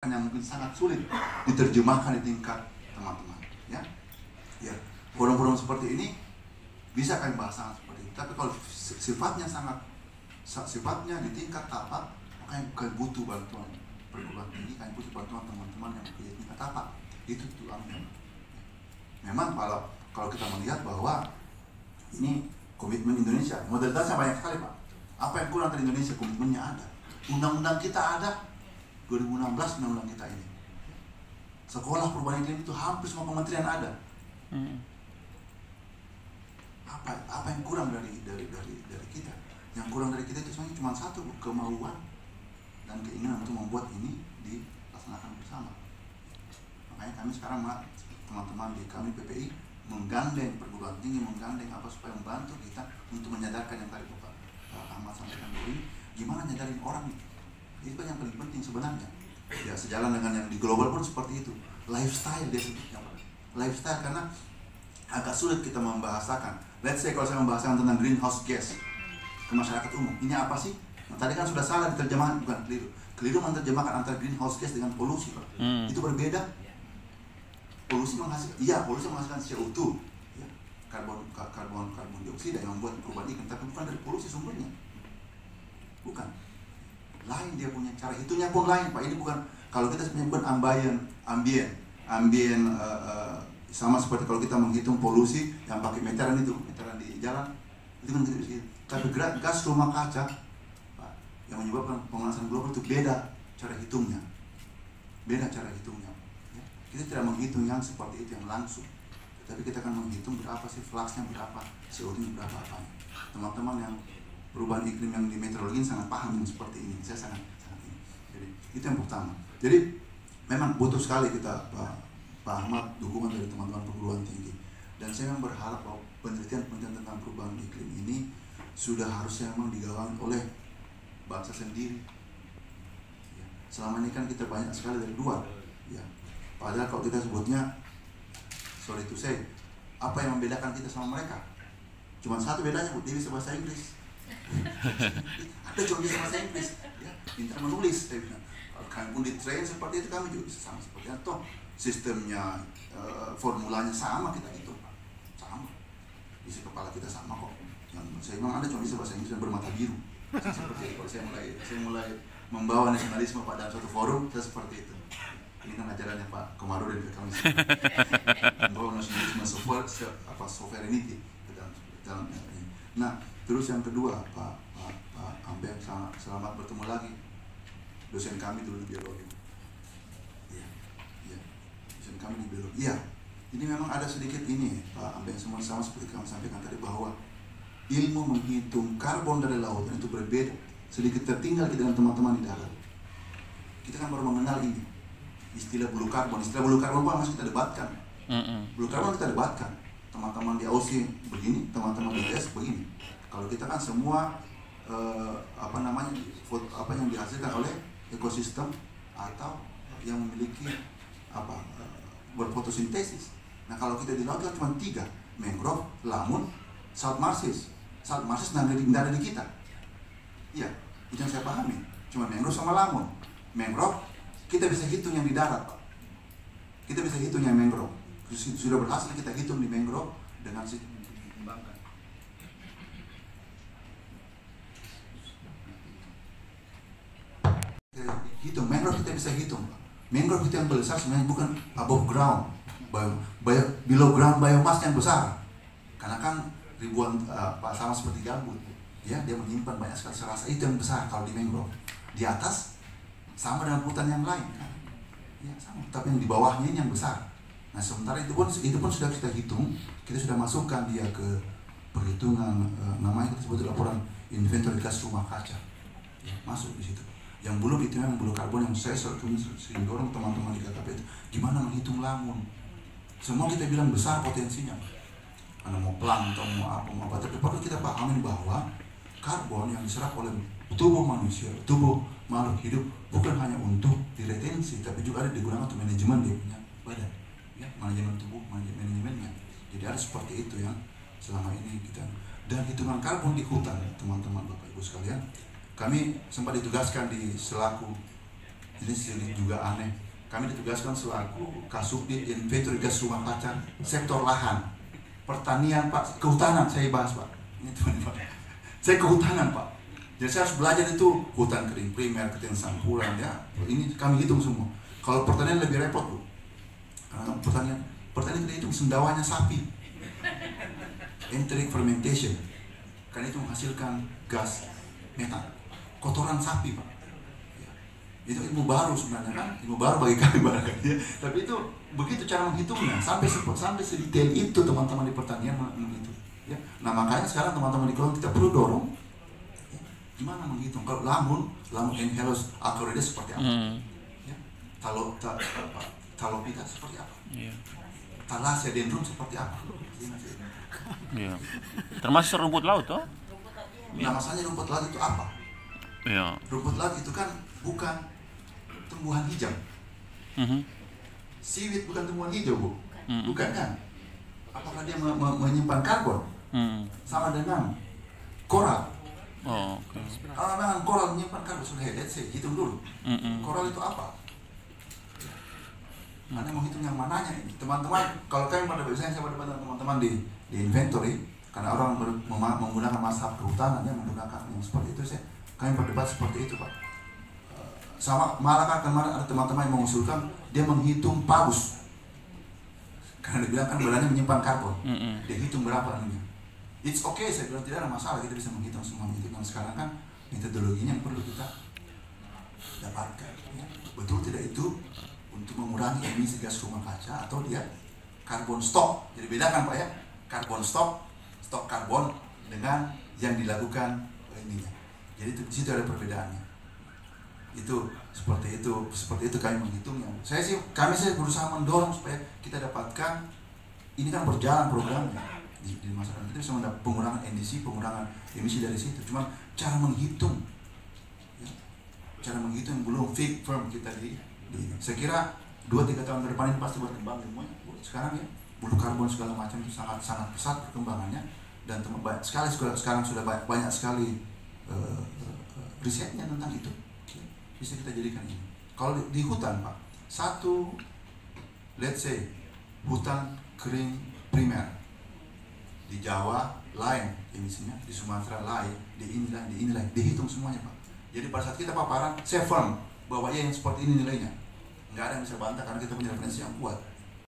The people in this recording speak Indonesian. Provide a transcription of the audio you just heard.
kebijakan yang mungkin sangat sulit diterjemahkan di tingkat teman-teman, ya. Ya, forum-forum seperti ini bisa kami bahas sangat seperti itu. Tapi kalau sifatnya di tingkat tapak, maka kami butuh bantuan perguruan tinggi, kami butuh bantuan teman-teman yang di tingkat tapak. Itu tujuannya. Memang kalau kita melihat bahwa ini komitmen Indonesia, modalitasnya banyak sekali, Pak. Apa yang kurang dari Indonesia? Komitmennya ada. Undang-undang kita ada. 2016 undang-undang kita ini. Sekolah perubahan iklim itu hampir semua kementerian ada. Apa yang kurang dari kita? Yang kurang dari kita itu sebenarnya cuma satu, kemauan dan keinginan untuk membuat ini dilaksanakan bersama. Makanya kami sekarang, teman-teman di kami PPI menggandeng perguruan tinggi, menggandeng supaya membantu kita untuk menyadarkan yang tadi Pak Ahmad sampaikan dulu, gimana nyadarin orang itu. Itu kan yang paling penting sebenarnya. Ya, sejalan dengan yang di global pun seperti itu. Lifestyle dia sebutnya, Pak. Lifestyle, karena agak sulit kita membahasakan. Let's say kalau saya membahasakan tentang greenhouse gas ke masyarakat umum, ini apa sih? Nah, tadi kan sudah salah diterjemahkan, bukan keliru. Keliru menerjemahkan antara greenhouse gas dengan polusi, Pak. Itu berbeda. Polusi menghasilkan CO2, ya, karbon dioksida yang membuat perubahan iklim, tapi bukan dari polusi sumbernya. Bukan. Lain dia punya cara hitungnya pun lain, Pak. Ini bukan, kalau kita menyebut ambien sama seperti kalau kita menghitung polusi yang pakai meteran di jalan, itu kan gitu. Tapi gas rumah kaca, Pak, yang menyebabkan pemanasan global itu beda cara hitungnya. Ya. Kita tidak menghitung yang seperti itu yang langsung, tapi kita akan menghitung berapa sih fluxnya, berapa CO2-nya, berapa apanya. Teman-teman yang perubahan iklim yang di meteorologi sangat paham yang seperti ini. Saya sangat ini. Jadi itu yang pertama. Jadi memang butuh sekali kita, Pak Ahmad, dukungan dari teman-teman perguruan tinggi. Dan saya memang berharap bahwa penelitian tentang perubahan iklim ini sudah harusnya memang digawangi oleh bangsa sendiri. Ya. Selama ini kan kita banyak sekali dari luar. Ya. Padahal kalau kita sebutnya, sorry to say, apa yang membedakan kita sama mereka? Cuma satu bedanya, dia bisa bahasa Inggris. Ada cuma bisa bahasa Inggris, ya, pintar menulis. Saya bilang, kalau kami pun di-train seperti itu, kami juga bisa sama seperti itu. Sistemnya, formulanya sama, kita itu sama. Isi kepala kita sama kok. Yang saya memang ada cuma bisa bahasa Inggris dan bermata biru. Seperti itu. Kalau saya mulai membawa nasionalisme pada suatu forum, saya seperti itu. Ini kan ajarannya Pak Komarudin ke kami. Membawa nasionalisme sovereignty ke dalam ini. Nah, terus yang kedua, Pak Ambeng, selamat bertemu lagi. Dosen kami dulu di biologi. Iya. Dosen kami di biologi. Iya. Ini memang ada sedikit ini, Pak Ambeng, sama seperti kami sampaikan tadi, bahwa ilmu menghitung karbon dari lautan itu berbeda, sedikit tertinggal dengan teman-teman di darat. Kita kan baru mengenal ini. Istilah blue carbon masih kita debatkan. Blue carbon kita debatkan. Teman-teman di AUSI begini, teman-teman di ITS begini. Kalau kita kan semua apa yang dihasilkan oleh ekosistem atau yang memiliki berfotosintesis. Nah, kalau kita di laut kan cuma 3, mangrove, lamun, salt marshes. Salt marshes tidak ada di kita. Iya, itu yang saya pahami. Cuma mangrove sama lamun. Mangrove kita bisa hitung yang di darat, Pak. Kita bisa hitung yang mangrove. Sudah berhasil kita hitung di mangrove dengan sistem yang dikembangkan. Hitung mangrove kita bisa hitung, Pak. Mangrove itu yang besar sebenarnya bukan above ground, below ground biomass yang besar. Karena kan ribuan sama seperti gambut, ya, dia menyimpan banyak sekali. Saya rasa itu yang besar kalau di mangrove. Di atas sama dengan hutan yang lain, kan? Ya, sama. Tapi yang di bawahnya ini yang besar. Nah, sementara itu pun sudah kita hitung, kita sudah masukkan dia ke perhitungan, namanya kita sebut laporan inventory gas rumah kaca, ya, masuk di situ. Yang belum itu memang blue carbon yang saya sering dorong teman-teman di KKP itu, gimana menghitung lamun. Semua kita bilang besar potensinya, karena mau plankton, mau apa, tapi perlu kita pahami bahwa karbon yang diserap oleh tubuh manusia, tubuh makhluk hidup bukan hanya untuk diretensi, tapi juga ada digunakan untuk manajemen dia punya badan, ya, manajemen tubuh, manajemennya. Jadi ada seperti itu yang selama ini kita. Dan hitungan karbon di hutan, teman-teman Bapak Ibu sekalian, kami sempat ditugaskan di selaku Ini sedikit juga aneh. Kami ditugaskan selaku Kasubdit Inventory Gas Rumah Kaca sektor lahan, pertanian Pak, kehutanan saya bahas Pak. Ini teman-teman, saya kehutanan Pak. Jadi saya harus belajar itu hutan kering primer, ketiang sampuran ya. Ini kami hitung semua. Kalau pertanian lebih repot Bu. Pertanian kita hitung sendawanya sapi. Enteric fermentation. Karena itu menghasilkan gas metan. Kotoran sapi Pak. Ya. Itu ilmu baru sebenarnya kan, ilmu baru bagi kami barangkali ya. Tapi itu begitu cara menghitungnya sampai sedetail itu teman-teman di pertanian menghitung. Ya. Nah makanya sekarang teman-teman di kolom kita perlu dorong. Gimana menghitung? Kalau lamun Enhelus Acorides seperti apa? Ya. Talopita seperti apa? Iya. Thalassia dendrum seperti apa? Iya. Termasuk rumput laut toh? Nah masalahnya rumput laut itu apa? Iya. Rumput laut itu kan bukan tumbuhan hijau. Seaweed bukan tumbuhan hijau Bu? Bukan kan? Apakah dia menyimpan karbon? Sama dengan koral. Oh, oke. Kalau memang koral menyimpan karbon, sudah let's say, hitung dulu. Koral itu apa? Anda mau hitung yang mananya ini? Teman-teman, kalau kalian pada biasanya saya berdebat dengan teman-teman di inventory, karena orang menggunakan mazhab kehutanan yang menggunakan yang seperti itu, kalian berdebat seperti itu Pak. Sama malah kan kemarin ada teman-teman yang mengusulkan dia menghitung paus, karena dia bilang kan badannya menyimpan karbon, dia hitung berapa anunya. It's okay, saya bilang tidak ada masalah, kita bisa menghitung semuanya itu. Dan sekarang kan metodologinya yang perlu kita dapatkan. Ya. Betul tidak itu untuk mengurangi emisi gas rumah kaca atau dia karbon stok. Jadi bedakan Pak ya, karbon stok karbon dengan yang dilakukan ininya. Jadi di situ ada perbedaannya. Itu seperti itu kami menghitungnya. Kami berusaha mendorong supaya kita dapatkan, ini kan berjalan programnya. Di masyarakat kita bisa mendapat pengurangan NDC, pengurangan emisi dari situ. Cuma cara menghitung, ya, cara menghitung yang belum fix firm kita saya kira 2-3 tahun ke depan ini pasti berkembang ilmunya. Sekarang ya bulu karbon segala macam itu sangat pesat perkembangannya, dan sekarang sudah banyak sekali risetnya tentang itu. Bisa kita jadikan ini. Kalau di hutan Pak, satu let's say hutan kering primer di Jawa lain emisinya, di Sumatera lain, di ini lain, dihitung semuanya Pak. Jadi pada saat kita paparan, saya firm bahwa yang seperti ini nilainya. Nggak ada yang bisa bantah karena kita punya referensi yang kuat.